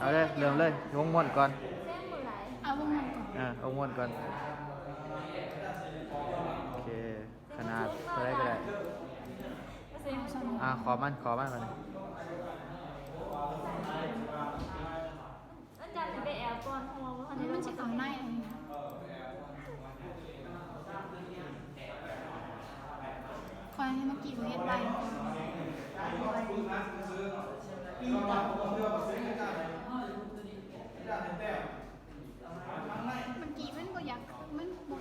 เอาเลยเริ่มเลย วงม้วนก่อนเส้นมือไหลเอาวงเงินก่อนวงม้วนก่อน โอเค ขนาดเท่าไรก็ได้เส้นมือขอมันก่อนนั่นจะเป็นไปแอลก่อนของเราเพราะคันนี้ มั เรา นจะเอาในอันนี้คอยให้เมื่อกี้เขาเฮ็ดใบเมื่อกี้มันบ่อยากมันบ่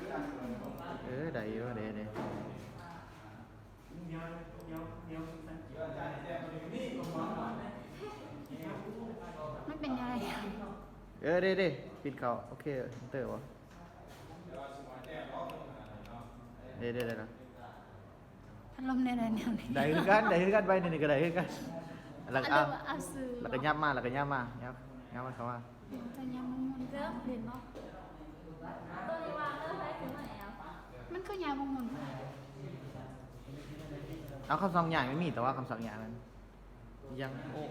ได้อยู่เด้มันเป็นอะไรอ่ะเด้ปิดเขาโอเคเตอร์วะเด้นะ พัดลมในอะไรแนวนี้ได้คือกันไปนี่ก็ได้คือกันหลักเอาซื้อหลักก็ยับมายับมันเขาว่าจะยังมุน เริ่มเห็นเนาะตัวนี้วางเริ่มใช้ถึงไหนอ่ะ มันคือยามุน เอาคำสั่งใหญ่ไม่มีแต่ว่าคำสั่งใหญ่มันยังโอ้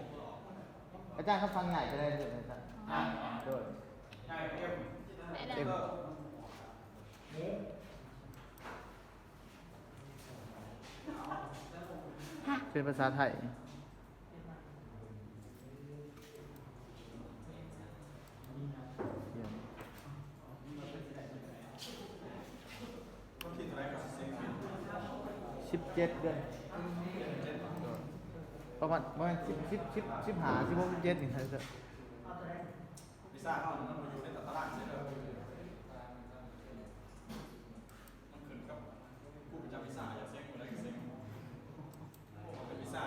อาจารย์คำสั่งใหญ่ไปเลยเดี๋ยวอาจารย์โดดเต็มฮะเป็นภาษาไทย17 เดือนประมาณ16 17นี่ครับพิซซ่าเขามันอยู่ในตลาดเลยมันขึ้นกับผู้ประจำพิซซ่าอย่าเซ็งอะไรก็เซ็งโอ้เป็นพิซซ่า